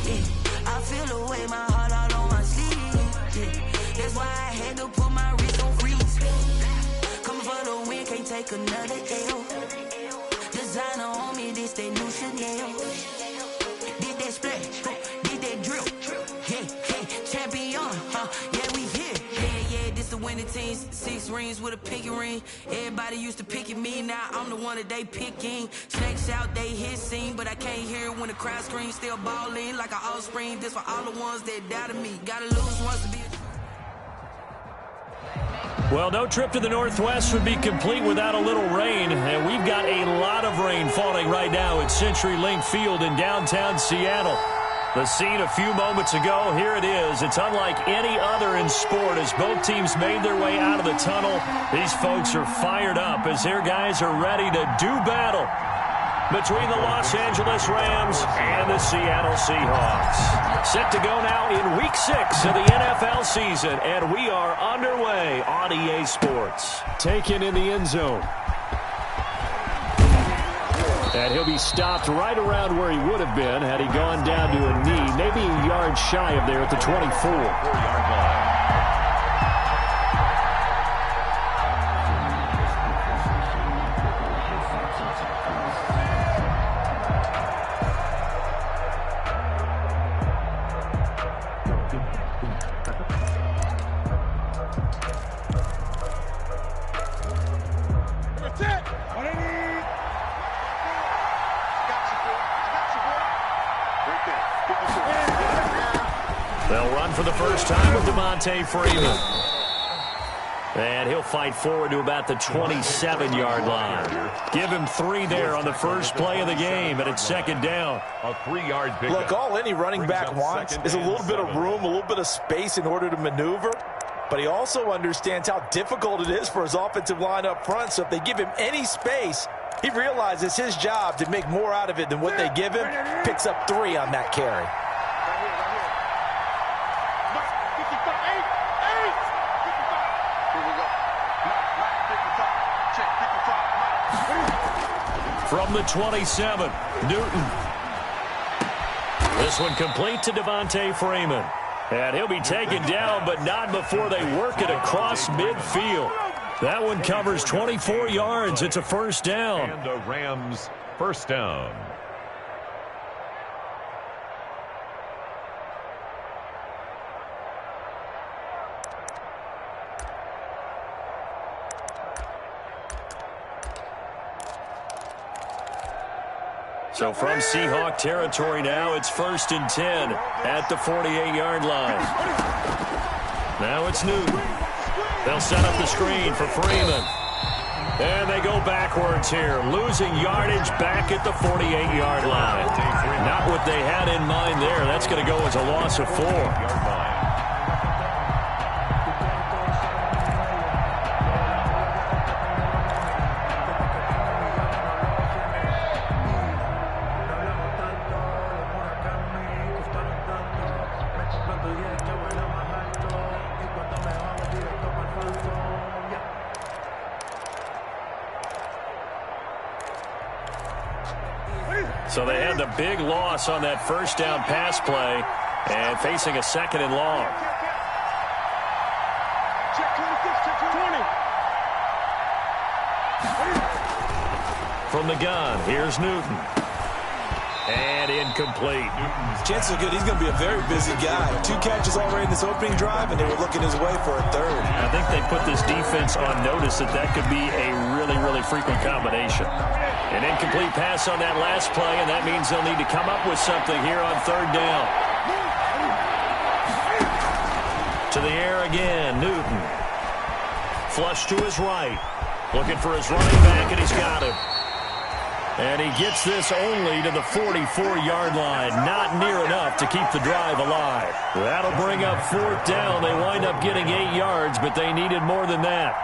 Yeah, I feel the way, my heart all on my sleeve. Yeah, that's why I had to put my wrist on freeze. Coming for the win, can't take another L. Designer on me, this that new Chanel. Did that splash, did that drill. Yeah, champion, yeah, we here. Yeah, this the winning team. 6 rings with a pinky ring. Everybody used to picking me, now I'm the one that they picking. Snakes out, they hit scene, but I can't hear it when the crowd screams. Still balling like an offspring. This for all the ones that doubted me. Gotta lose once to be a... Well, no trip to the Northwest would be complete without a little rain, and we've got a lot of rain falling right now at CenturyLink Field in downtown Seattle. The scene a few moments ago, here it is. It's unlike any other in sport as both teams made their way out of the tunnel. These folks are fired up as their guys are ready to do battle between the Los Angeles Rams and the Seattle Seahawks. Set to go now in Week 6 of the NFL season, and we are underway on EA Sports. Taken in the end zone. And he'll be stopped right around where he would have been had he gone down to a knee, maybe a yard shy of there at the 24-yard line. They'll run for the first time with Devontae Freeman. And he'll fight forward to about the 27-yard line. Give him 3 there on the first play of the game, and it's second down. A 3-yard big. Look, all any running back wants is a little bit of room, a little bit of space in order to maneuver. But he also understands how difficult it is for his offensive line up front. So if they give him any space, he realizes his job to make more out of it than what they give him. Picks up 3 on that carry. From the 27, Newton. This one complete to Devontae Freeman. And he'll be taken down, but not before they work it across midfield. That one covers 24 yards. It's a first down. And the Rams first down. So from Seahawk territory now, it's 1st and 10 at the 48-yard line. Now it's Newton. They'll set up the screen for Freeman. And they go backwards here, losing yardage back at the 48-yard line. Not what they had in mind there. That's going to go as a loss of 4. So they had the big loss on that first down pass play and facing a 2nd and long. From the gun, here's Newton. And incomplete. Chances are good he's going to be a very busy guy. 2 catches already in this opening drive, and they were looking his way for a 3rd. I think they put this defense on notice that could be a really, really frequent combination. An incomplete pass on that last play, and that means they'll need to come up with something here on 3rd down. To the air again, Newton. Flush to his right. Looking for his running back, and he's got him. And he gets this only to the 44-yard line. Not near enough to keep the drive alive. That'll bring up 4th down. They wind up getting 8 yards, but they needed more than that.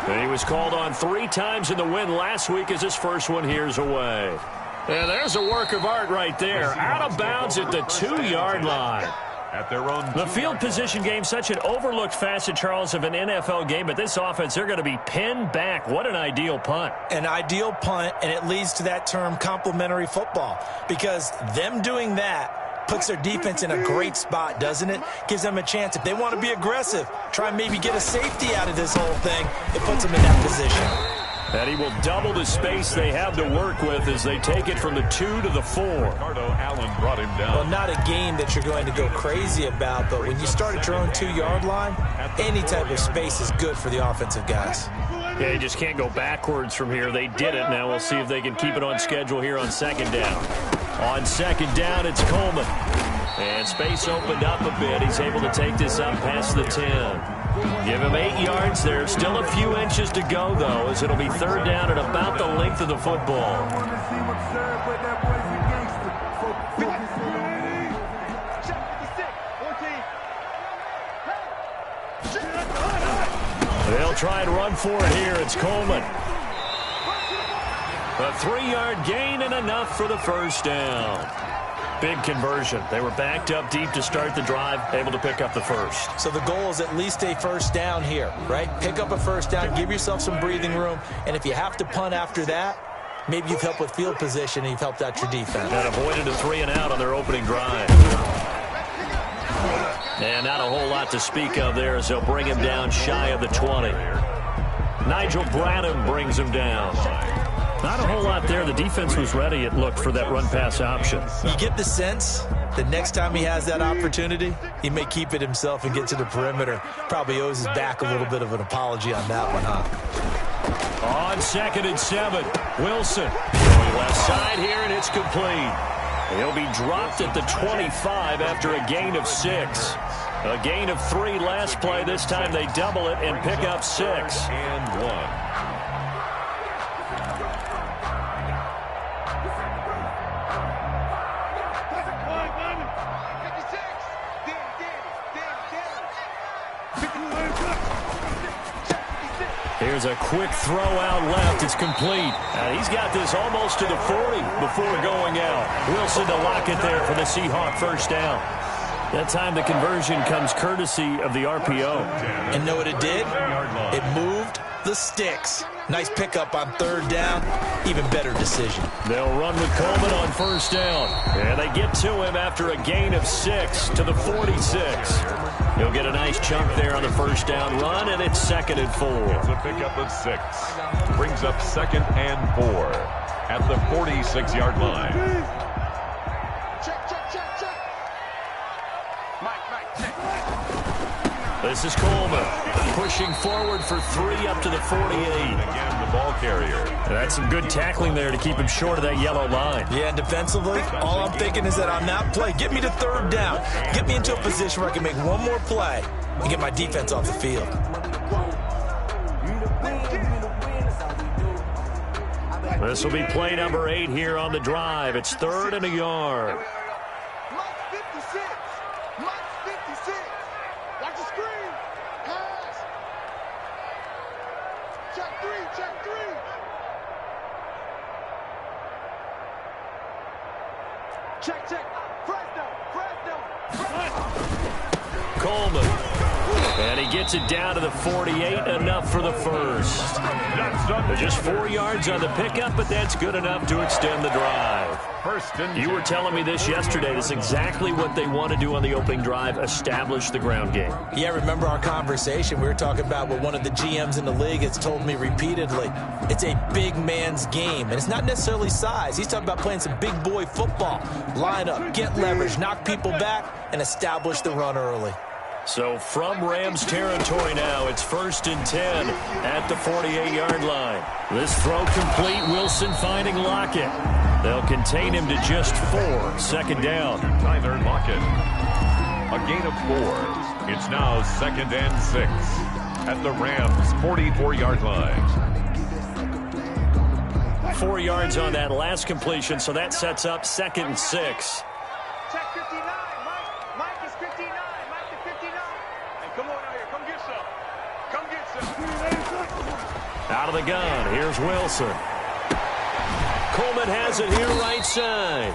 And he was called on 3 times in the win last week as his first one here's away. And there's a work of art right there. Out of bounds at the 2-yard line. at their own. The field position game, such an overlooked facet, Charles, of an NFL game, but this offense, they're going to be pinned back. What an ideal punt. An ideal punt, and it leads to that term complementary football, because them doing that puts their defense in a great spot, doesn't it? Gives them a chance. If they want to be aggressive, try and maybe get a safety out of this whole thing, it puts them in that position. And he will double the space they have to work with as they take it from the 2 to the 4. Ricardo Allen brought him down. Well, not a game that you're going to go crazy about, but when you start at your own 2-yard line, any type of space is good for the offensive guys. Yeah, you just can't go backwards from here. They did it. Now we'll see if they can keep it on schedule here on second down. On second down, it's Coleman. And space opened up a bit. He's able to take this up past the 10. Give him 8 yards there. Still a few inches to go, though, as it'll be third down at about the length of the football. They'll try and run for it here. It's Coleman. A 3-yard gain and enough for the first down. Big conversion. They were backed up deep to start the drive, able to pick up the first. So the goal is at least a first down here, right? Pick up a first down, give yourself some breathing room, and if you have to punt after that, maybe you've helped with field position and you've helped out your defense. And avoided a 3-and-out on their opening drive. And not a whole lot to speak of there as they'll bring him down shy of the 20. Nigel Bradham brings him down. Not a whole lot there. The defense was ready, it looked, for that run-pass option. You get the sense that next time he has that opportunity, he may keep it himself and get to the perimeter. Probably owes his back a little bit of an apology on that one, huh? On 2nd and 7, Wilson. Going left side here, and it's complete. He'll be dropped at the 25 after a gain of 6. A gain of 3 last play. This time they double it and pick up 6. And 1. Here's a quick throw out left. It's complete. He's got this almost to the 40 before going out. Wilson to lock it there for the Seahawk first down. That time the conversion comes courtesy of the RPO. And know what it did? It moved the sticks. Nice pickup on third down. Even better decision. They'll run with Coleman on first down. And they get to him after a gain of 6 to the 46. He'll get a nice chunk there on the first down run, and it's 2nd and 4. It's a pickup of 6. Brings up 2nd and 4 at the 46-yard line. This is Coleman pushing forward for 3 up to the 48. Again, the ball carrier. That's some good tackling there to keep him short of that yellow line. Yeah, and defensively, all I'm thinking is that on that play, get me to third down. Get me into a position where I can make one more play and get my defense off the field. This will be play number 8 here on the drive. It's 3rd and a yard. Coleman. And he gets it down to the 48, enough for the first. Just 4 yards on the pickup, but that's good enough to extend the drive. You were telling me this yesterday. This is exactly what they want to do on the opening drive, establish the ground game. Yeah, remember our conversation. We were talking about what one of the GMs in the league has told me repeatedly. It's a big man's game, and it's not necessarily size. He's talking about playing some big boy football. Line up, get leverage, knock people back, and establish the run early. So from Rams territory now, it's 1st and 10 at the 48-yard line. This throw complete, Wilson finding Lockett. They'll contain him to just 4, 2nd down. Tyler Lockett. A gain of 4. It's now 2nd and 6 at the Rams 44-yard line. 4 yards on that last completion, so that sets up 2nd and 6. Check 59. Mike is 59. Mike is 59. Hey, come on out here. Come get some. Come get some. Out of the gun, here's Wilson. Coleman has it here right side.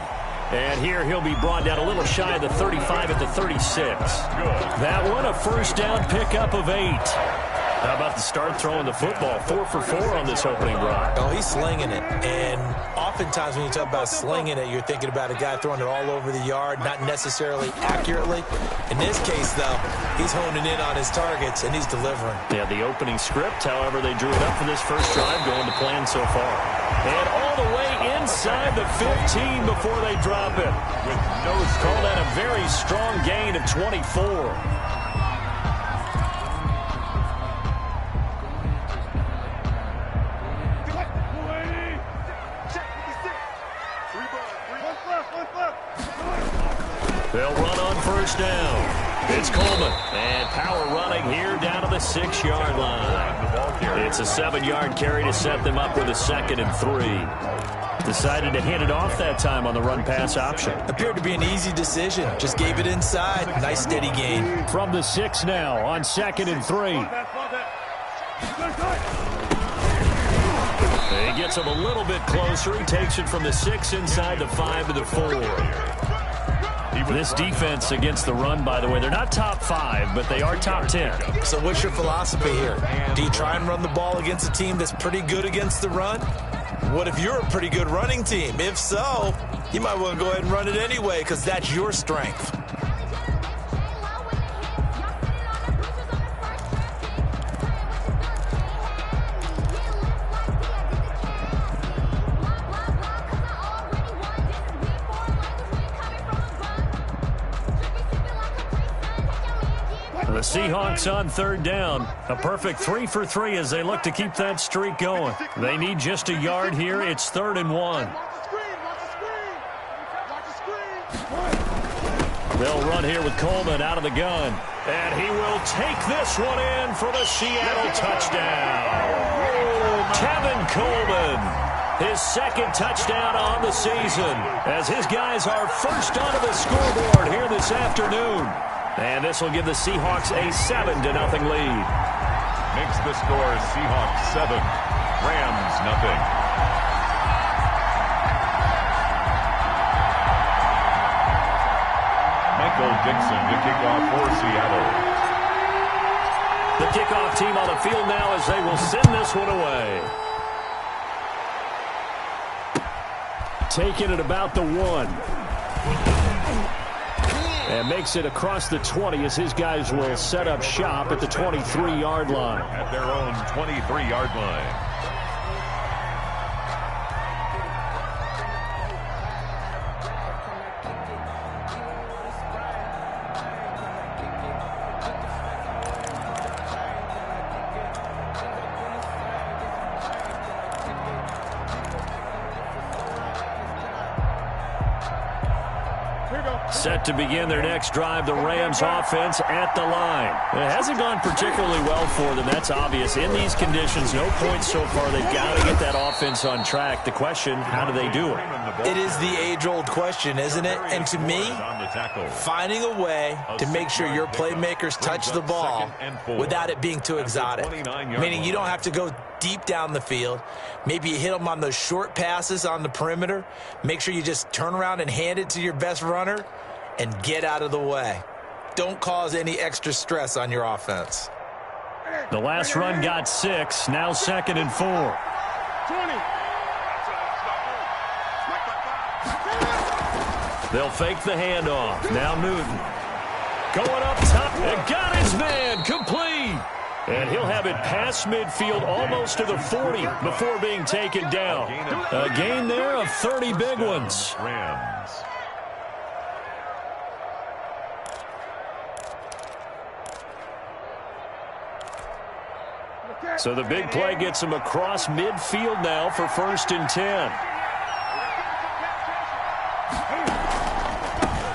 And here he'll be brought down a little shy of the 35 at the 36. That one, a first down pickup of 8. How about the start throwing the football? 4 for 4 on this opening drive. Oh, he's slinging it. And oftentimes when you talk about slinging it, you're thinking about a guy throwing it all over the yard, not necessarily accurately. In this case, though, he's honing in on his targets, and he's delivering. Yeah, the opening script, however, they drew it up for this first drive, going to plan so far. And all the way inside the 15 before they drop it. Call that a very strong gain of 24. They'll run on first down. It's Coleman. And power running here down to the 6-yard line. It's a 7-yard carry to set them up with a 2nd and 3. Decided to hand it off that time on the run-pass option. Appeared to be an easy decision. Just gave it inside. Nice steady gain. From the 6 now on 2nd and 3. He gets him a little bit closer. He takes it from the 6 inside the 5 to the 4. This defense against the run, by the way, they're not top 5, but they are top 10. So what's your philosophy here? Do you try and run the ball against a team that's pretty good against the run? What if you're a pretty good running team? If so, you might want to go ahead and run it anyway because that's your strength. The Seahawks on 3rd down. A perfect 3 for 3 as they look to keep that streak going. They need just a yard here. It's 3rd and 1. They'll run here with Coleman out of the gun. And he will take this one in for the Seattle touchdown. Kevin Coleman, his 2nd touchdown on the season, as his guys are first onto the scoreboard here this afternoon. And this will give the Seahawks a 7-0 lead. Makes the score Seahawks 7, Rams 0. Michael Dixon to kick off for Seattle. The kickoff team on the field now as they will send this one away. Taking it about the 1. And makes it across the 20 as his guys will set up shop at the 23-yard line. At their own 23-yard line. Set to begin their next drive, the Rams offense at the line. It hasn't gone particularly well for them, that's obvious. In these conditions, no points so far. They've got to get that offense on track. The question, how do they do it? It is the age-old question, isn't it? And to me, finding a way to make sure your playmakers touch the ball without it being too exotic. Meaning you don't have to go deep down the field. Maybe you hit them on those short passes on the perimeter. Make sure you just turn around and hand it to your best runner and get out of the way. Don't cause any extra stress on your offense. The last run got 6, now 2nd and 4. 20. They'll fake the handoff. Now Newton. Going up top. And got his man. Complete. And he'll have it past midfield almost to the 40 before being taken down. A gain there of 30 big ones. Rams. So the big play gets him across midfield now for 1st and 10.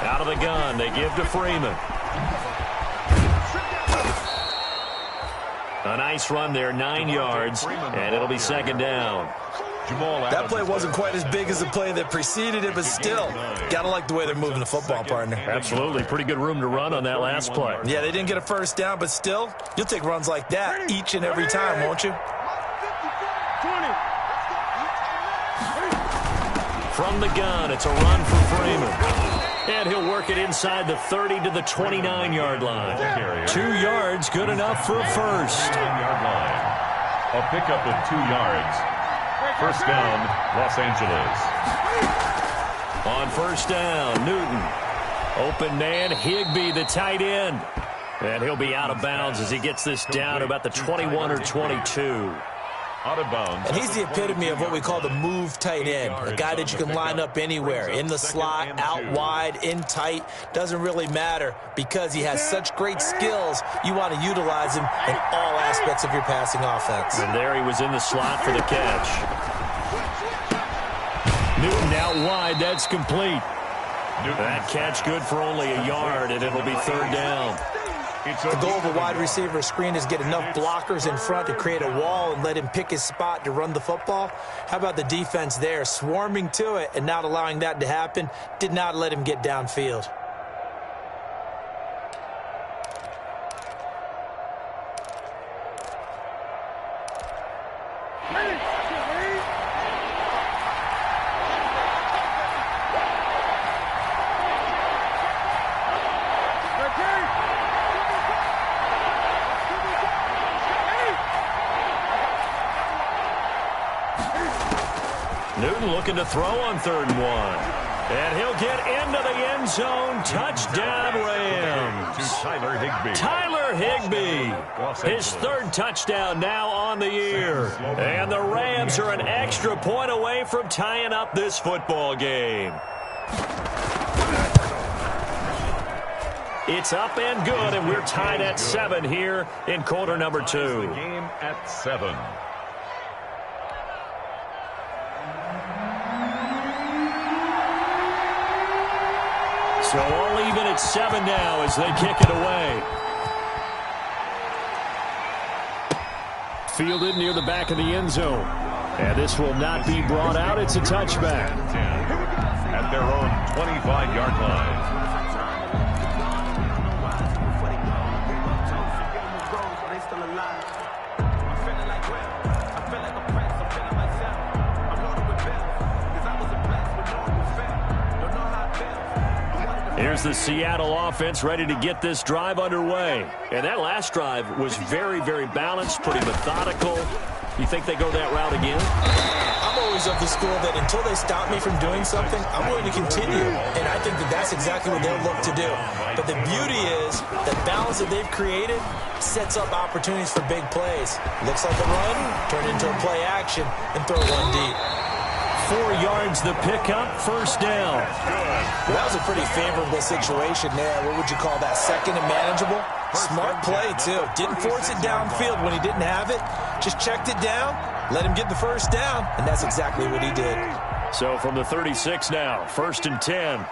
Out of the gun, they give to Freeman. A nice run there, 9 yards, and it'll be 2nd down. That play wasn't quite as big as the play that preceded it, but still, gotta like the way they're moving the football, partner. Absolutely. Pretty good room to run on that last play. Yeah, they didn't get a first down, but still, you'll take runs like that each and every time, won't you? From the gun, it's a run for Freeman. And he'll work it inside the 30 to the 29-yard line. 2 yards, good enough for a first. 9-yard line. A pickup of 2 yards. First down, Los Angeles. On first down, Newton. Open man, Higbee, the tight end. And he'll be out of bounds as he gets this down about the 21 or 22. Out of bounds. And he's the epitome of what we call the move tight end. A guy that you can line up anywhere. In the slot, out wide, in tight. Doesn't really matter because he has such great skills. You want to utilize him in all aspects of your passing offense. And there he was in the slot for the catch. Newton out wide. That's complete. That catch good for only a yard, and it'll be third down. The goal of a wide receiver screen is get enough blockers in front to create a wall and let him pick his spot to run the football. How about the defense there, swarming to it and not allowing that to happen? Did not let him get downfield. Newton looking to throw on 3rd and 1. And he'll get into the end zone. Touchdown, Rams. To Tyler Higbee. Tyler Higbee. His 3rd touchdown now on the year. And the Rams are an extra point away from tying up this football game. It's up and good, and we're tied at 7 here in quarter number 2. The game at 7. So all even at 7 now as they kick it away. Fielded near the back of the end zone. And this will not be brought out. It's a touchback. At their own 25-yard line. Here's the Seattle offense ready to get this drive underway. And that last drive was very, very balanced, pretty methodical. You think they go that route again? I'm always of the school that until they stop me from doing something, I'm going to continue. And I think that that's exactly what they'll look to do. But the beauty is the balance that they've created sets up opportunities for big plays. Looks like a run, turn into a play action, and throw one deep. 4 yards the pickup, first down. Well, that was a pretty favorable situation there. What would you call that? Second and manageable? Smart play, too. Didn't force it downfield when he didn't have it. Just checked it down, let him get the first down, and that's exactly what he did. So from the 36 now, 1st and 10.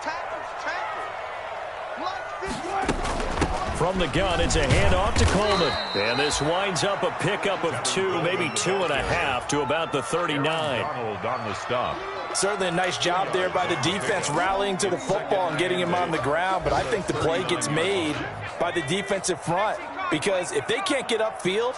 From the gun, it's a handoff to Coleman. And this winds up a pickup of 2, maybe 2.5 to about the 39. Donald on the stop. Certainly a nice job there by the defense rallying to the football and getting him on the ground, but I think the play gets made by the defensive front because if they can't get upfield,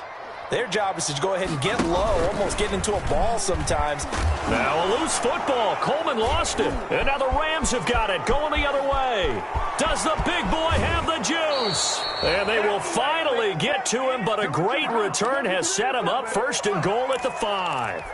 their job is to go ahead and get low, almost get into a ball sometimes. Now a loose football. Coleman lost it. And now the Rams have got it going the other way. Does the big boy have the juice? And they will finally get to him, but a great return has set him up 1st and goal at the 5.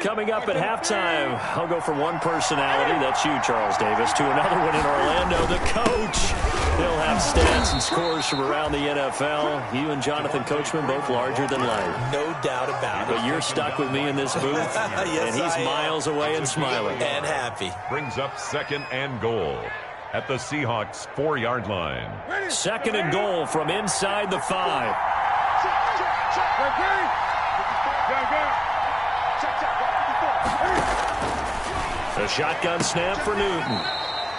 Coming up at halftime, I'll go from one personality, that's you, Charles Davis, to another one in Orlando, the coach. He'll have stats and scores from around the NFL. You and Jonathan Coachman, both larger than life. No doubt about it. But you're stuck with me in this booth, yes, and he's miles away and smiling. And happy. Brings up 2nd and goal at the Seahawks 4-yard line. 2nd and goal from inside the 5. A shotgun snap for Newton.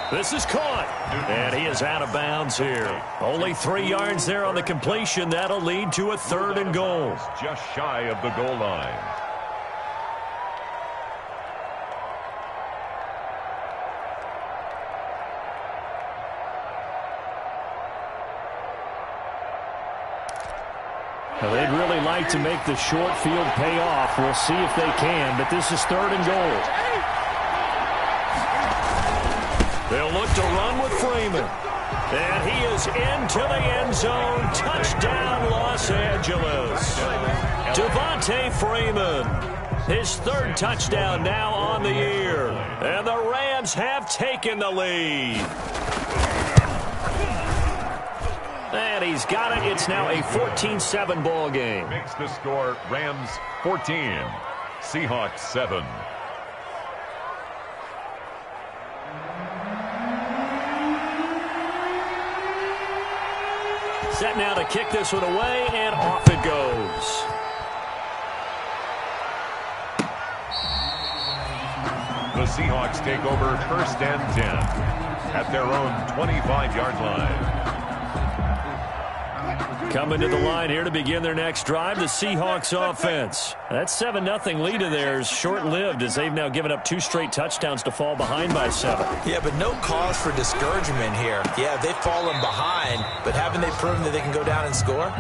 This is caught, and he is out of bounds here. Only 3 yards there on the completion. That'll lead to a 3rd and goal. Just shy of the goal line. Well, they'd really like to make the short field pay off. We'll see if they can, but this is 3rd and goal. They'll look to run with Freeman. And he is into the end zone. Touchdown, Los Angeles. Devontae Freeman. His 3rd touchdown now on the year. And the Rams have taken the lead. And he's got it. It's now a 14-7 ball game. Makes the score Rams 14, Seahawks 7. Set now to kick this one away, and off it goes. The Seahawks take over 1st and 10 at their own 25-yard line. Coming to the line here to begin their next drive, the Seahawks offense. That 7-0 lead of theirs short-lived as they've now given up 2 straight touchdowns to fall behind by 7. Yeah, but no cause for discouragement here. Yeah, they've fallen behind, but haven't they proven that they can go down and score?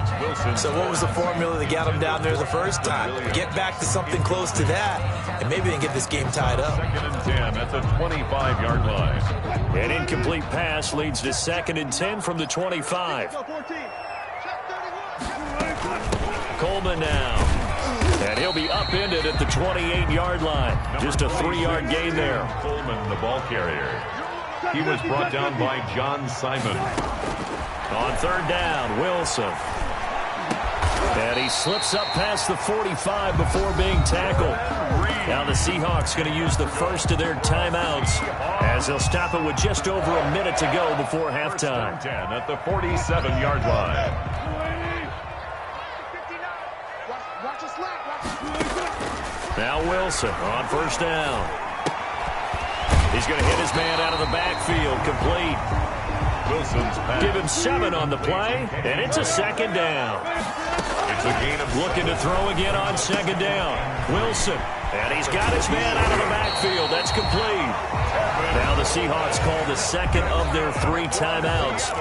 So what was the formula that got them down there the first time? Get back to something close to that, and maybe they can get this game tied up. 2nd and 10 at the 25-yard line. An incomplete pass leads to 2nd and 10 from the 25. Coleman now. And he'll be upended at the 28-yard line. Just a 3-yard gain there. Coleman, the ball carrier. He was brought down by John Simon. On 3rd down, Wilson. And he slips up past the 45 before being tackled. Now the Seahawks going to use the first of their timeouts as they'll stop it with just over a minute to go before halftime. 10 at the 47-yard line. Now Wilson on 1st down. He's going to hit his man out of the backfield, complete. Wilson's pass. Give him 7 on the play, and it's a 2nd down. It's a gain of looking to throw again on 2nd down. Wilson, and he's got his man out of the backfield. That's complete. Now the Seahawks call the 2nd of their 3 timeouts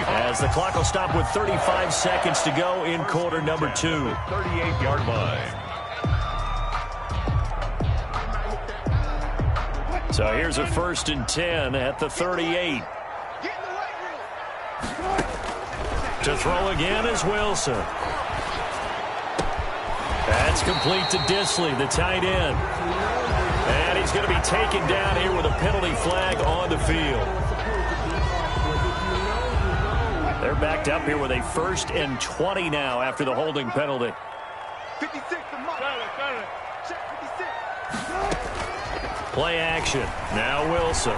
as the clock will stop with 35 seconds to go in quarter number 2. 38-yard line. So here's a 1st and 10 at the 38. To throw again is Wilson. That's complete to Disley, the tight end. And he's going to be taken down here with a penalty flag on the field. They're backed up here with a 1st and 20 now after the holding penalty. 56 to Mike. Check 56. Play action. Now Wilson.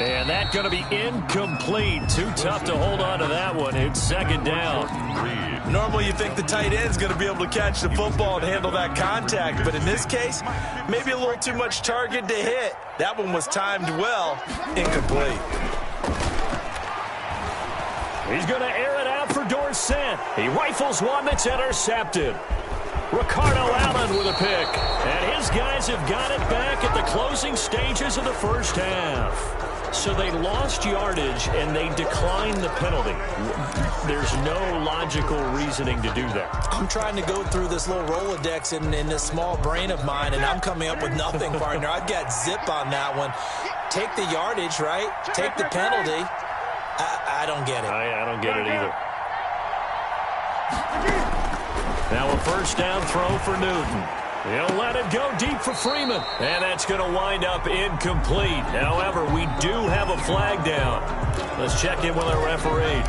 And that's going to be incomplete. Too tough to hold on to that one. It's 2nd down. Normally you think the tight end's going to be able to catch the football and handle that contact, but in this case, maybe a little too much target to hit. That one was timed well. Incomplete. He's going to air it out for Dorsett. He rifles one that's intercepted. Ricardo Allen with a pick. And his guys have got it back at the closing stages of the first half. So they lost yardage and they declined the penalty. There's no logical reasoning to do that. I'm trying to go through this little Rolodex in this small brain of mine, and I'm coming up with nothing, partner. I've got zip on that one. Take the yardage, right? Take the penalty. I don't get it. I don't get it either. Now a 1st down throw for Newton. He'll let it go deep for Freeman. And that's going to wind up incomplete. However, we do have a flag down. Let's check in with our referee.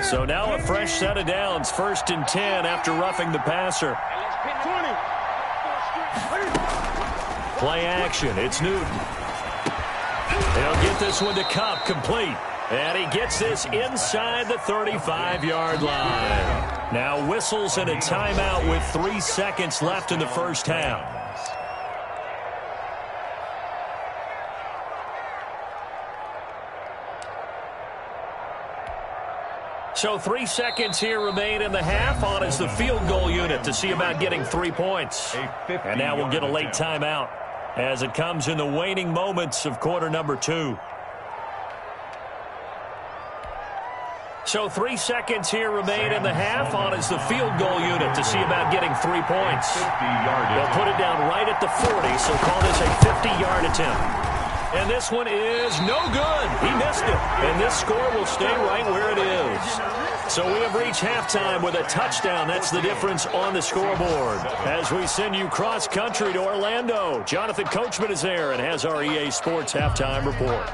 So now a fresh set of downs, 1st and 10 after roughing the passer. Play action, it's Newton. He'll get this one to Cup, complete. And he gets this inside the 35-yard line. Now whistles and a timeout with 3 seconds left in the first half. So 3 seconds here remain in the half. On is the field goal unit to see about getting 3 points. And now we'll get a late timeout as it comes in the waning moments of quarter number 2. So 3 seconds here remain in the half. On is the field goal unit to see about getting 3 points. They'll put it down right at the 40, so call this a 50-yard attempt. And this one is no good. He missed it. And this score will stay right where it is. So we have reached halftime with a touchdown. That's the difference on the scoreboard. As we send you cross-country to Orlando, Jonathan Coachman is there and has our EA Sports halftime report.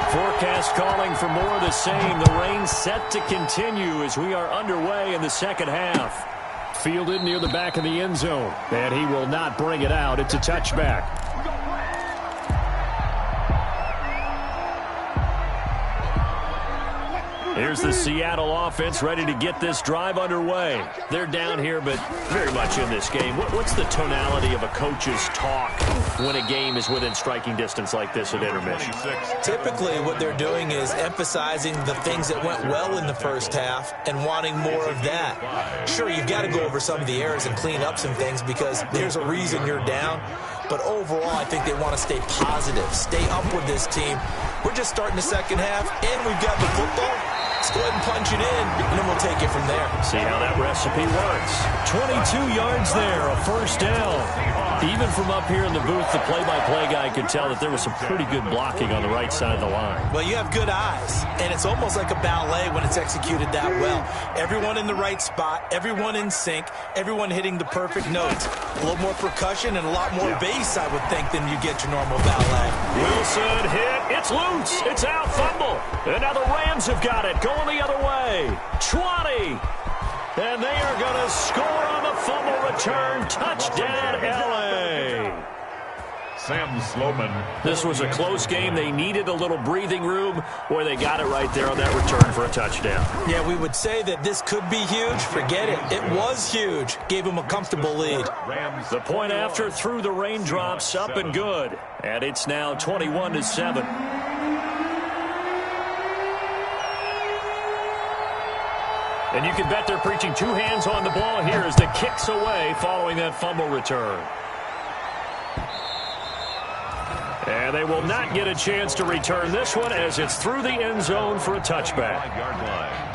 Forecast calling for more of the same. The rain set to continue as we are underway in the second half. Fielded near the back of the end zone, and he will not bring it out. It's a touchback. Here's the Seattle offense ready to get this drive underway. They're down here, but very much in this game. What's the tonality of a coach's talk when a game is within striking distance like this at intermission? Typically, what they're doing is emphasizing the things that went well in the first half and wanting more of that. Sure, you've got to go over some of the errors and clean up some things because there's a reason you're down. But overall, I think they want to stay positive, stay up with this team. We're just starting the second half, and we've got the football. Let's go ahead and punch it in, and then we'll take it from there. See how that recipe works. 22 yards there, a first down. Even from up here in the booth, the play-by-play guy could tell that there was some pretty good blocking on the right side of the line. Well, you have good eyes, and it's almost like a ballet when it's executed that well. Everyone in the right spot, everyone in sync, everyone hitting the perfect notes. A little more percussion and a lot more bass, I would think, than you get your normal ballet. Wilson hit. It's loose. It's out. Fumble. And now the Rams have got it. Going the other way. 20. And they are going to score on the fumble return. Touchdown, L.A. Sam Sloman. This was a close game. They needed a little breathing room, where they got it right there on that return for a touchdown. Yeah, we would say that this could be huge. Forget it. It was huge. Gave them a comfortable lead. The point after through the raindrops, up and good. And it's now 21-7. And you can bet they're preaching 2 hands on the ball here as the kick's away following that fumble return. And they will not get a chance to return this one as it's through the end zone for a touchback. 5-yard line.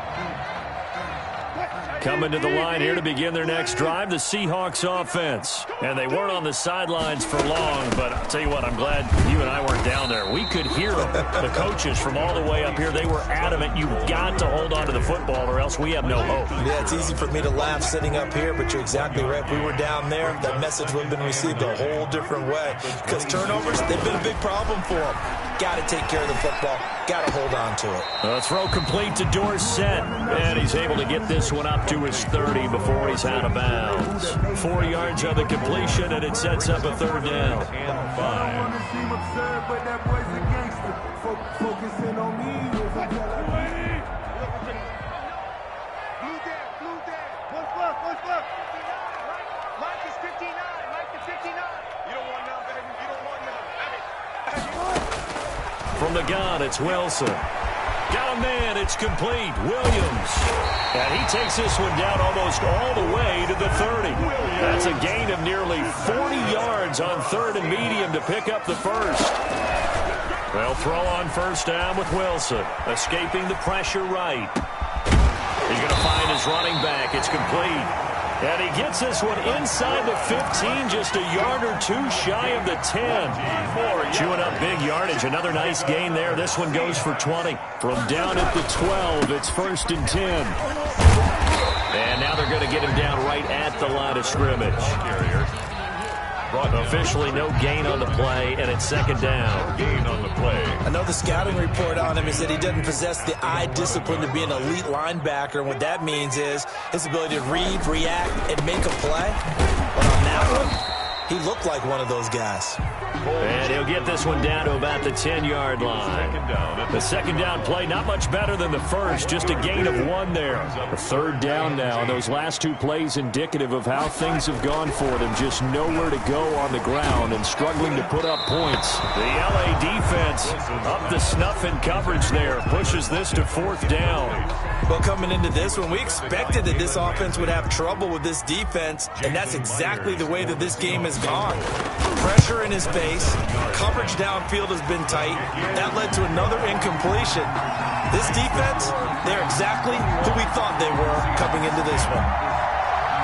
Coming to the line here to begin their next drive, the Seahawks offense. And they weren't on the sidelines for long, but I'll tell you what, I'm glad you and I weren't down there. We could hear them. The coaches from all the way up here, they were adamant. You've got to hold on to the football or else we have no hope. Yeah, it's easy for me to laugh sitting up here, but you're exactly right. If we were down there, that message would have been received a whole different way. Because turnovers, they've been a big problem for them. Got to take care of the football. Got to hold on to it. A throw complete to Dorsett. And he's able to get this one up to his 30 before he's out of bounds. 4 yards on the completion, and it sets up a third down. And 5. Mike is 59. Mike is 59. You don't want none, baby. You don't want none. From the gun, it's Wilson. Got a man, it's complete. Williams. And he takes this one down almost all the way to the 30. That's a gain of nearly 40 yards on third and medium to pick up the first. They'll throw on first down with Wilson. Escaping the pressure right. He's going to find his running back. It's complete. And he gets this one inside the 15, just a yard or two shy of the 10. Chewing up big yardage. Another nice gain there. This one goes for 20. From down at the 12, it's 1st and 10. And now they're going to get him down right at the line of scrimmage. Officially no gain on the play, and it's 2nd down. Gain on the play. I know the scouting report on him is that he doesn't possess the eye discipline to be an elite linebacker, and what that means is his ability to read, react, and make a play. But on that one, He looked like one of those guys. And he'll get this one down to about the 10-yard line. The second down play, not much better than the first, just a gain of 1 there. A third down now, and those last 2 plays indicative of how things have gone for them. Just nowhere to go on the ground and struggling to put up points. The LA defense up the snuff in coverage there, pushes this to 4th down. Well, coming into this one, we expected that this offense would have trouble with this defense, and that's exactly the way that this game has gone. Pressure in his face, coverage downfield has been tight. That led to another incompletion. This defense, they're exactly who we thought they were coming into this one.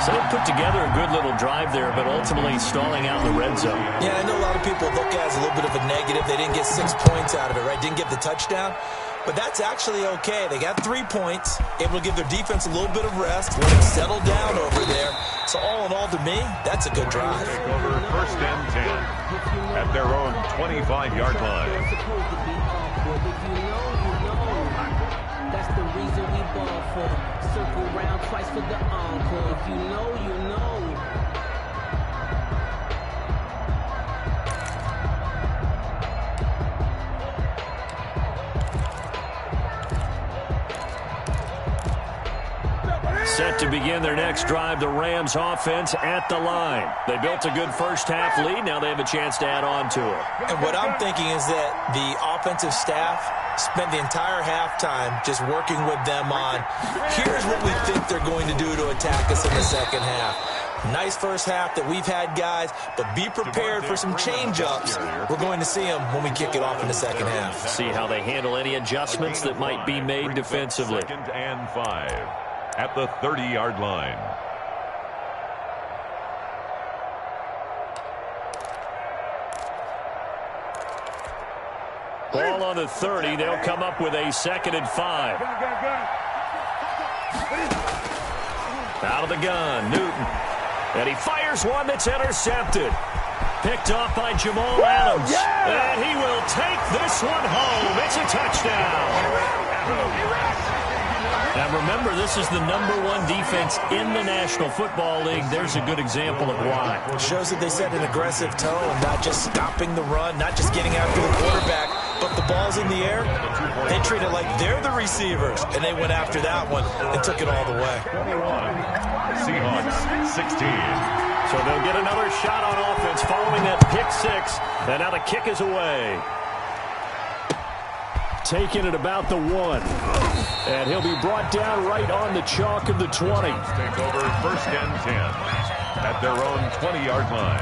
So they put together a good little drive there, but ultimately stalling out in the red zone. Yeah, I know a lot of people look at it as a little bit of a negative. They didn't get 6 points out of it, right? Didn't get the touchdown. But that's actually okay. They got 3 points, able to give their defense a little bit of rest, let them settle down over there. So all in all, to me, that's a good drive. Take over 1st and 10 at their own 25-yard line. That's the reason we ball for. Circle round twice for the encore. If you know, you know. Set to begin their next drive, the Rams offense at the line. They built a good first-half lead. Now they have a chance to add on to it. And what I'm thinking is that the offensive staff spent the entire halftime just working with them on, here's what we think they're going to do to attack us in the second half. Nice first half that we've had, guys, but be prepared for some change-ups. We're going to see them when we kick it off in the second half. See how they handle any adjustments that might be made defensively. 2nd and 5 at the 30-yard line. Ball on the 30. They'll come up with a 2nd and 5. Out of the gun, Newton. And he fires one that's intercepted. Picked off by Jamal Adams. And he will take this one home. It's a touchdown. Now remember, this is the #1 defense in the National Football League. There's a good example of why. It shows that they set an aggressive tone, not just stopping the run, not just getting after the quarterback, but the ball's in the air. They treat it like they're the receivers, and they went after that one and took it all the way. 21. Seahawks 16. So they'll get another shot on offense following that pick 6. And now the kick is away. Taking it about the 1. And he'll be brought down right on the chalk of the 20. Take over 1st and 10 at their own 20-yard line.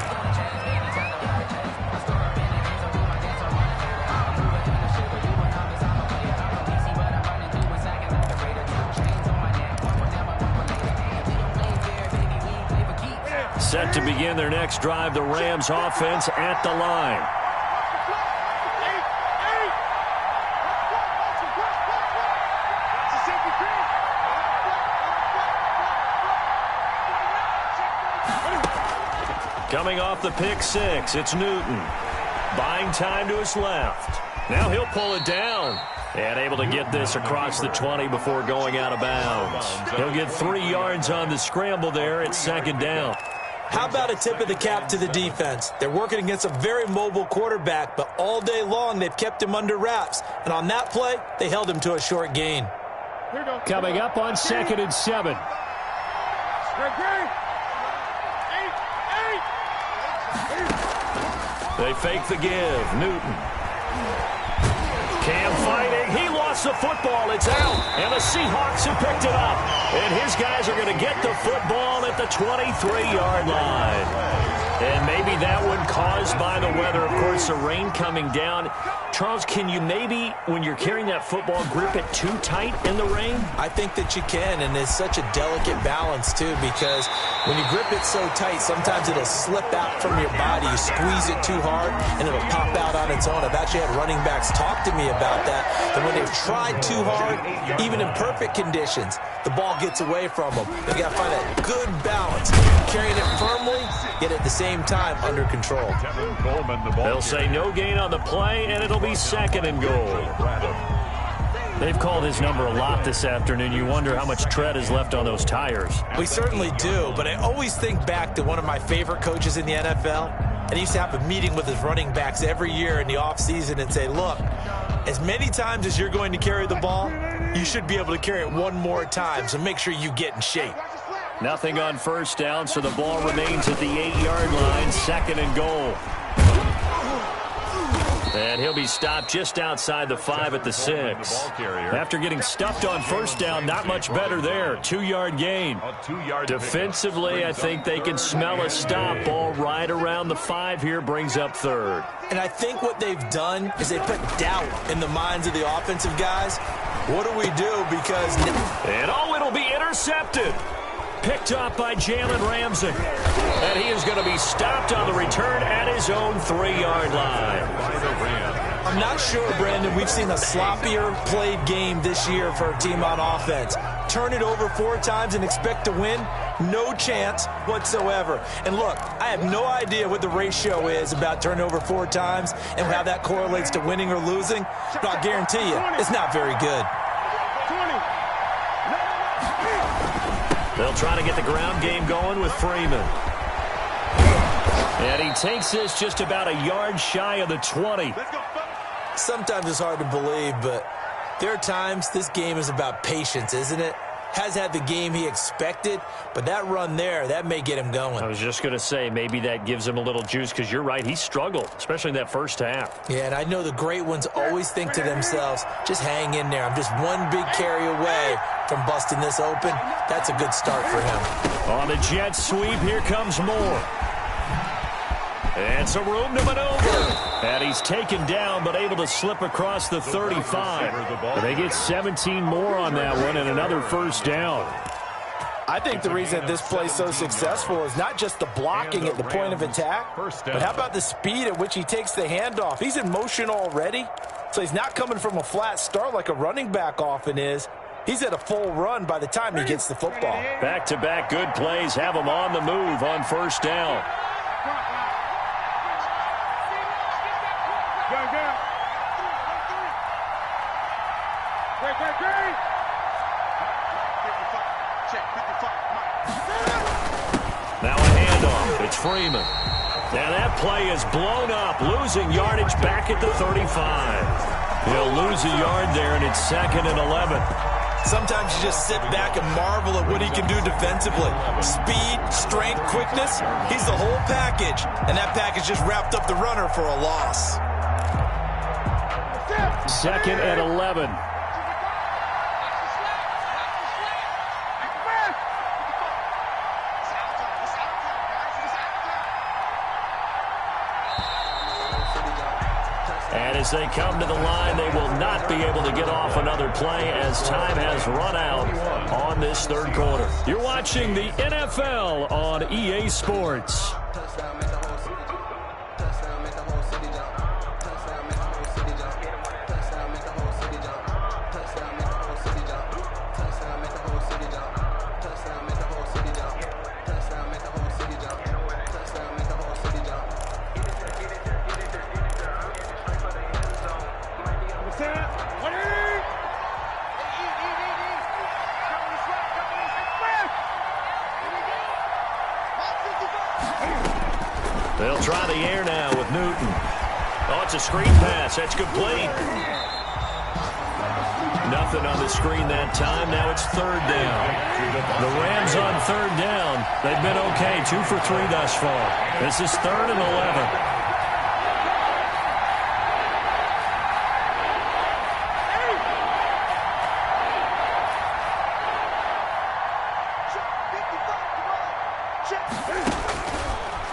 Set to begin their next drive, the Rams offense at the line. Coming off the pick 6, it's Newton. Buying time to his left. Now he'll pull it down. And able to get this across the 20 before going out of bounds. He'll get 3 yards on the scramble there at 2nd down. How about a tip of the cap to the defense? They're working against a very mobile quarterback, but all day long they've kept him under wraps. And on that play, they held him to a short gain. Coming up on 2nd and 7. They fake the give. Newton. Cam fighting. He lost the football. It's out. And the Seahawks have picked it up. And his guys are going to get the football at the 23-yard line. And maybe that one caused by the weather. Of course, the rain coming down. Charles, can you maybe, when you're carrying that football, grip it too tight in the rain? I think that you can, and it's such a delicate balance, too, because when you grip it so tight, sometimes it'll slip out from your body. You squeeze it too hard, and it'll pop out on its own. I've actually had running backs talk to me about that, and when they've tried too hard, even in perfect conditions, the ball gets away from them. They've got to find that good balance, carrying it firmly, yet at the same time under control. They'll say no gain on the play, and it'll be 2nd and goal. They've called his number a lot this afternoon. You wonder how much tread is left on those tires. We certainly do, but I always think back to one of my favorite coaches in the NFL, and he used to have a meeting with his running backs every year in the offseason and say, look, as many times as you're going to carry the ball, you should be able to carry it one more time, so make sure you get in shape. Nothing on first down, so the ball remains at the 8-yard line, 2nd and goal. And he'll be stopped just outside the 5 at the 6. After getting stuffed on first down, not much better there. 2-yard gain. Defensively, I think they can smell a stop. Ball right around the 5 here, brings up 3rd. And I think what they've done is they put doubt in the minds of the offensive guys. What do we do? Because... And it'll be intercepted. Picked up by Jalen Ramsey. And he is going to be stopped on the return at his own 3-yard line. I'm not sure, Brandon, we've seen a sloppier played game this year for a team on offense. Turn it over 4 times and expect to win? No chance whatsoever. And look, I have no idea what the ratio is about turning over 4 times and how that correlates to winning or losing, but I'll guarantee you, it's not very good. They'll try to get the ground game going with Freeman. And he takes this just about a yard shy of the 20. Sometimes it's hard to believe, but there are times this game is about patience, isn't it? Has had the game he expected, but that run there, that may get him going. I was just going to say, maybe that gives him a little juice, because you're right, he struggled, especially in that first half. Yeah, and I know the great ones always think to themselves, just hang in there. I'm just one big carry away from busting this open. That's a good start for him. On the jet sweep, here comes Moore. And some room to maneuver. And he's taken down, but able to slip across the 35. And they get 17 more on that one and another first down. I think the reason this play's so successful is not just the blocking at the point of attack, but how about the speed at which he takes the handoff? He's in motion already, so he's not coming from a flat start like a running back often is. He's at a full run by the time he gets the football. Back-to-back good plays have him on the move on first down. Now a handoff. It's Freeman. And that play is blown up, losing yardage back at the 35. He'll lose a yard there, and it's 2nd and 11. Sometimes you just sit back and marvel at what he can do defensively. Speed, strength, quickness, he's the whole package. And that package just wrapped up the runner for a loss. 2nd and 11. And as they come to the line, they will not be able to get off another play as time has run out on this 3rd quarter. You're watching the NFL on EA Sports. They'll try the air now with Newton. Oh, it's a screen pass. That's complete. Nothing on the screen that time. Now it's 3rd down. The Rams on 3rd down. They've been okay. 2 for 3 thus far. This is 3rd and 11.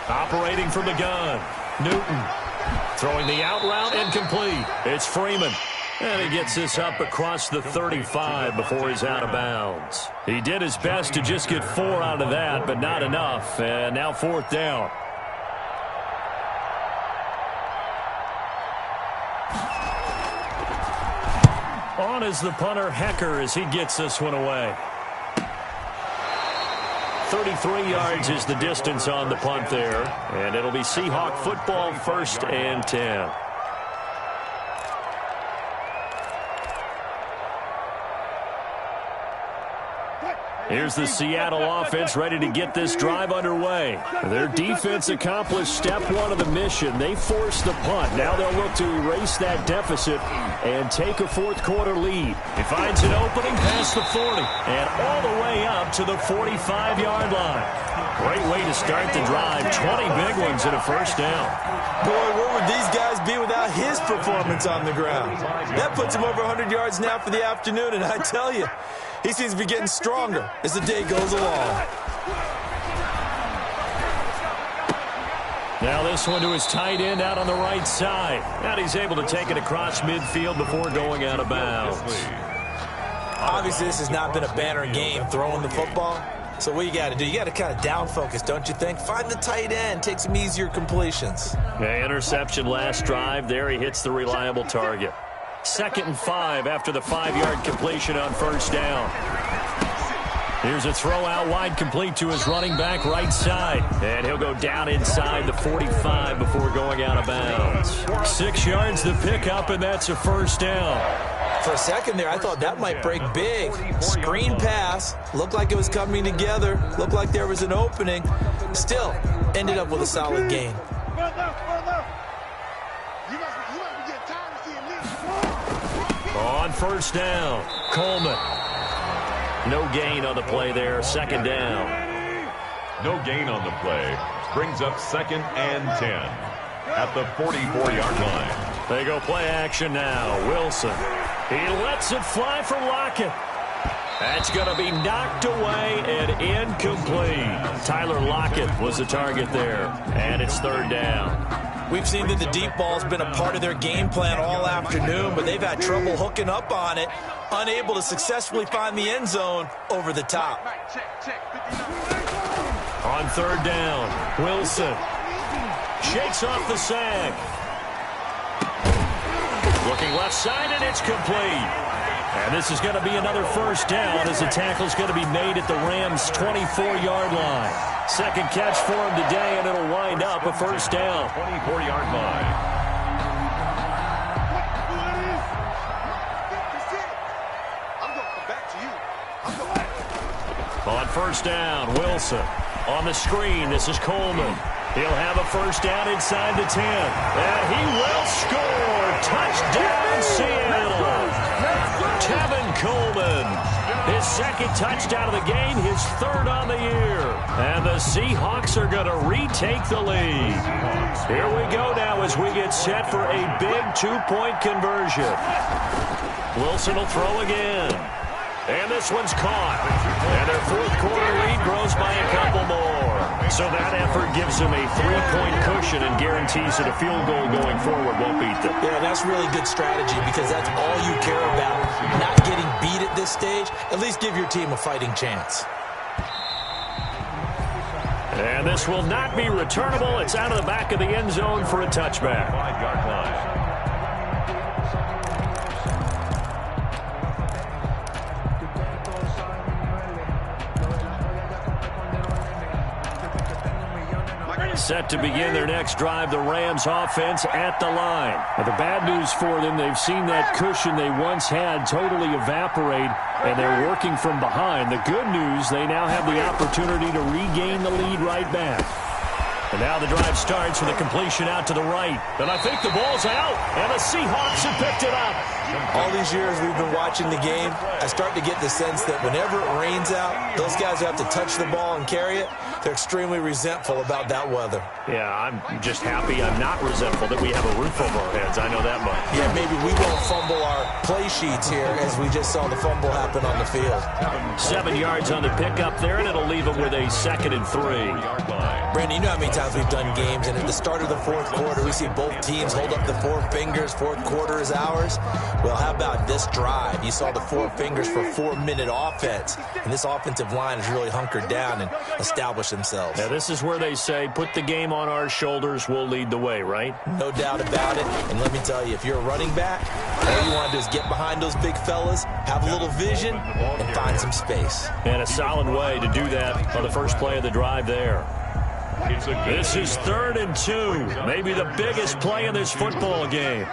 Operating from the gun. Newton throwing the out route incomplete. It's Freeman. And he gets this up across the 35 before he's out of bounds. He did his best to just get 4 out of that, but not enough. And now 4th down. On is the punter, Hecker, as he gets this one away. 33 yards is the distance on the punt there. And it'll be Seahawk football, 1st and 10. Here's the Seattle offense ready to get this drive underway. Their defense accomplished step one of the mission. They forced the punt. Now they'll look to erase that deficit and take a fourth-quarter lead. He finds an opening past the 40 and all the way up to the 45-yard line. Great way to start the drive. 20 big ones and a first down. Boy, where would these guys be without his performance on the ground? That puts him over 100 yards now for the afternoon, and I tell you, he seems to be getting stronger as the day goes along. Now this one to his tight end out on the right side. And he's able to take it across midfield before going out of bounds. Obviously, this has not been a banner game throwing the football. So what you got to do, you got to kind of down focus, don't you think? Find the tight end, take some easier completions. Yeah, interception last drive. There he hits the reliable target. 2nd and 5 after the 5-yard completion on first down. Here's a throw out wide complete to his running back right side. And he'll go down inside the 45 before going out of bounds. 6 yards the pickup, and that's a first down. For a second there, I thought that might break big. Screen pass. Looked like it was coming together. Looked like there was an opening. Still, ended up with a solid gain. On first down, Coleman. No gain on the play there. 2nd down. No gain on the play. Brings up 2nd and 10 at the 44-yard line. They go play action now. Wilson. He lets it fly for Lockett. That's going to be knocked away and incomplete. Tyler Lockett was the target there, and it's 3rd down. We've seen that the deep ball's been a part of their game plan all afternoon, but they've had trouble hooking up on it, unable to successfully find the end zone over the top. On 3rd down, Wilson shakes off the sack. Looking left side, and it's complete. And this is going to be another first down as the tackle's going to be made at the Rams' 24-yard line. 2nd catch for him today, and it'll wind up a first down. 24-yard line. On first down, Wilson. On the screen, this is Coleman. He'll have a first down inside the 10. And he will score. Touchdown, Seattle. Tevin Coleman. His 2nd touchdown of the game, his 3rd on the year. And the Seahawks are going to retake the lead. Here we go now as we get set for a big 2-point conversion. Wilson will throw again. And this one's caught. And their 4th-quarter lead grows by a couple more. So that effort gives them a 3-point cushion and guarantees that a field goal going forward won't beat them. Yeah, that's really good strategy because that's all you care about. Not getting beat at this stage. At least give your team a fighting chance. And this will not be returnable. It's out of the back of the end zone for a touchback. 5-yard line. Set to begin their next drive, the Rams offense at the line. Now, the bad news for them, they've seen that cushion they once had totally evaporate, and they're working from behind. The good news, they now have the opportunity to regain the lead right back. And now the drive starts with a completion out to the right. And I think the ball's out, and the Seahawks have picked it up. All these years we've been watching the game, I start to get the sense that whenever it rains out, those guys who have to touch the ball and carry it, they're extremely resentful about that weather. Yeah, I'm just happy I'm not resentful that we have a roof over our heads. I know that much. Yeah, maybe we won't fumble our play sheets here as we just saw the fumble happen on the field. 7 yards on the pickup there, and it'll leave them with a 2nd and 3. Brandon, you know how many times we've done games, and at the start of the 4th quarter, we see both teams hold up the 4 fingers, 4th quarter is ours. Well, how about this drive? You saw the 4 fingers for 4-minute offense, and this offensive line has really hunkered down and established themselves. Now, this is where they say, put the game on our shoulders, we'll lead the way, right? No doubt about it, and let me tell you, if you're a running back, all you want to do is get behind those big fellas, have a little vision, and find some space. And a solid way to do that on the first play of the drive there. This is 3rd and 2, maybe the biggest play in this football game.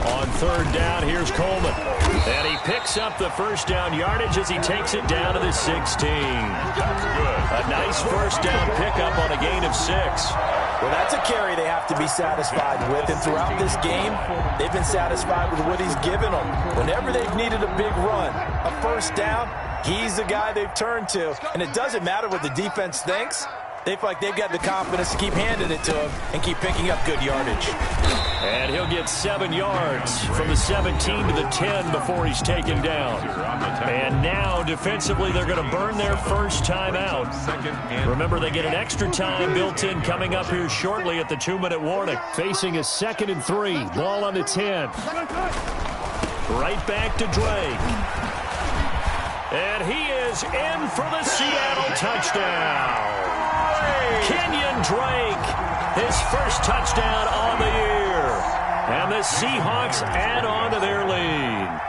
On 3rd down, here's Coleman. And he picks up the first down yardage as he takes it down to the 16. A nice first down pickup on a gain of 6. Well, that's a carry they have to be satisfied with. And throughout this game, they've been satisfied with what he's given them. Whenever they've needed a big run, a first down, he's the guy they've turned to. And it doesn't matter what the defense thinks. They feel like they've got the confidence to keep handing it to him and keep picking up good yardage. And he'll get 7 yards from the 17 to the 10 before he's taken down. And now, defensively, they're going to burn their first time out. Remember, they get an extra time built in coming up here shortly at the 2-minute warning. Facing a 2nd and 3. Ball on the 10. Right back to Drake. And he is in for the Seattle touchdown. Kenyon Drake, his first touchdown on the year. And the Seahawks add on to their lead.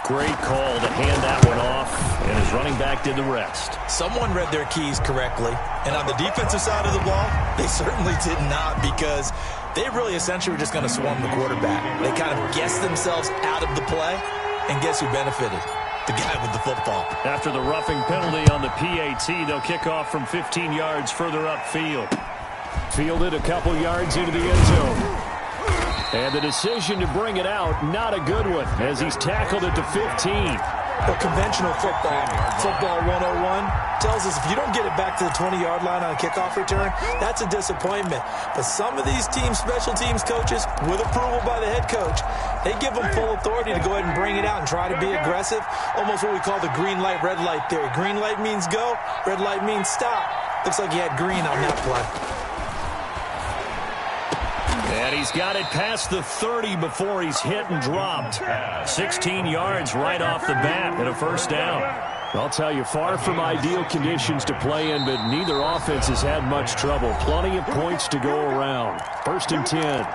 Great call to hand that one off, and his running back did the rest. Someone read their keys correctly, and on the defensive side of the ball, they certainly did not, because they really essentially were just going to swarm the quarterback. They kind of guessed themselves out of the play, and guess who benefited? The guy with the football. After the roughing penalty on the PAT, they'll kick off from 15 yards further upfield. Fielded a couple yards into the end zone. And the decision to bring it out, not a good one, as he's tackled at the 15. Well, conventional football 101, tells us if you don't get it back to the 20-yard line on a kickoff return, that's a disappointment. But some of these special teams coaches, with approval by the head coach, they give them full authority to go ahead and bring it out and try to be aggressive. Almost what we call the green light, red light theory. Green light means go, red light means stop. Looks like he had green on that play. And he's got it past the 30 before he's hit and dropped. 16 yards right off the bat and a first down. I'll tell you, far from ideal conditions to play in, but neither offense has had much trouble. Plenty of points to go around. 1st and 10.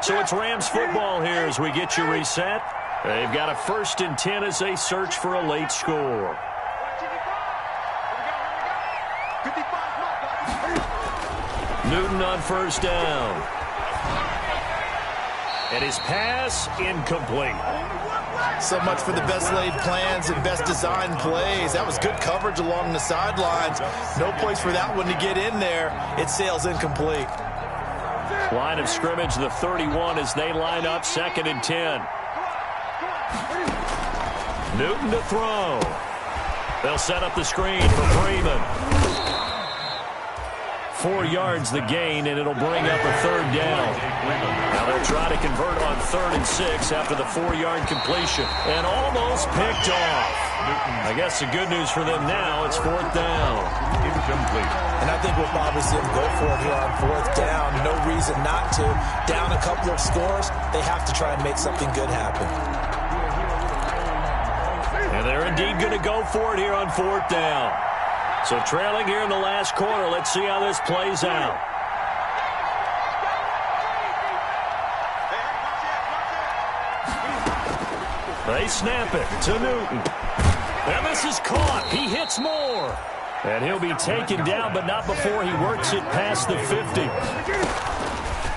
So it's Rams football here as we get you reset. They've got a 1st and 10 as they search for a late score. Newton on first down. And his pass incomplete. So much for the best laid plans and best designed plays. That was good coverage along the sidelines. No place for that one to get in there. It sails incomplete. Line of scrimmage, the 31 as they line up 2nd and 10. Newton to throw. They'll set up the screen for Freeman. 4 yards the gain, and it'll bring up a 3rd down. Now they'll try to convert on 3rd and 6 after the 4-yard completion. And almost picked off. I guess the good news for them now, it's 4th down. Incomplete. And I think we'll probably see them go for it here on 4th down. No reason not to. Down a couple of scores, they have to try and make something good happen. And they're indeed going to go for it here on 4th down. So trailing here in the last quarter, let's see how this plays out. They snap it to Newton. And this is caught. He hits more. And he'll be taken down, but not before he works it past the 50.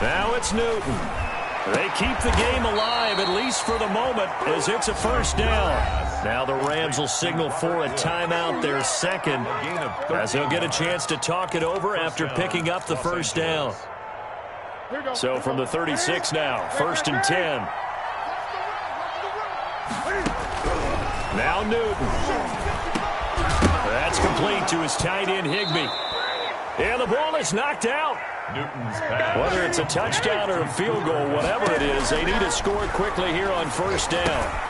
Now it's Newton. They keep the game alive, at least for the moment, as it's a first down. Now the Rams will signal for a timeout, their 2nd, as they'll get a chance to talk it over after picking up the first down. So from the 36 now, 1st and 10. Now Newton. That's complete to his tight end, Higbee. And the ball is knocked out. Newton's pass. Whether it's a touchdown or a field goal, whatever it is, they need to score quickly here on 1st down.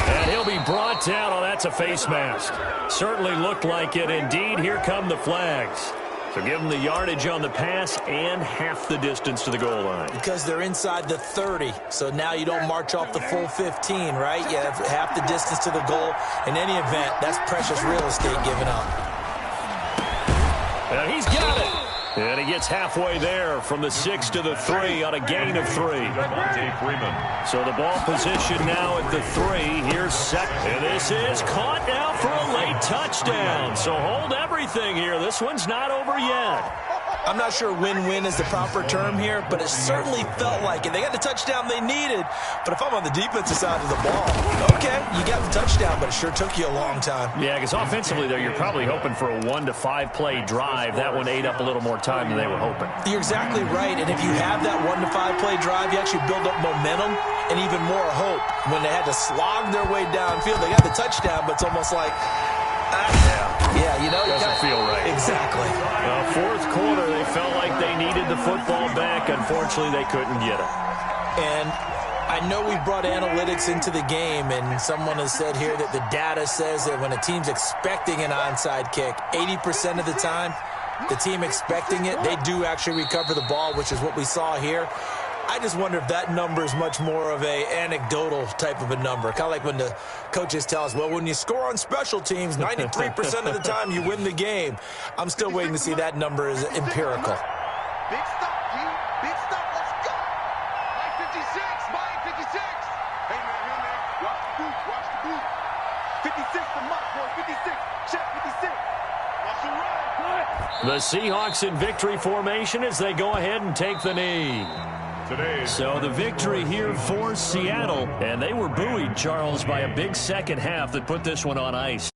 And he'll be brought down. Oh, that's a face mask. Certainly looked like it. Indeed, here come the flags. So give them the yardage on the pass and half the distance to the goal line. Because they're inside the 30, so now you don't march off the full 15, right? You have half the distance to the goal. In any event, that's precious real estate given up. And he's got it. And he gets halfway there from the 6 to the 3 on a gain of 3. So the ball position now at the 3. Here's 2nd. And this is caught now for a late touchdown. So hold everything here. This one's not over yet. I'm not sure win-win is the proper term here, but it certainly felt like it. They got the touchdown they needed, but if I'm on the defensive side of the ball, okay, you got the touchdown, but it sure took you a long time. Yeah, because offensively, though, you're probably hoping for a 1 to 5 play drive. That one ate up a little more time than they were hoping. You're exactly right, and if you have that 1 to 5 play drive, you actually build up momentum and even more hope. When they had to slog their way downfield, they got the touchdown, but it's almost like, yeah, you know, doesn't feel right. Exactly. Fourth quarter, they felt like they needed the football back. Unfortunately, they couldn't get it. And I know we brought analytics into the game, and someone has said here that the data says that when a team's expecting an onside kick, 80% of the time, the team expecting it, they do actually recover the ball, which is what we saw here. I just wonder if that number is much more of a anecdotal type of a number. Kind of like when the coaches tell us, well, when you score on special teams, 93% of the time you win the game. I'm still waiting to see that number is empirical. Big stop, D. Big stop. Let's go. Mike 56. Mike 56. Hey, man. Watch the boot. Watch the boot. 56 to Mike, boy. 56. Check 56. Watch the run. The Seahawks in victory formation as they go ahead and take the knee. So the victory here for Seattle, and they were buoyed, Charles, by a big second half that put this one on ice.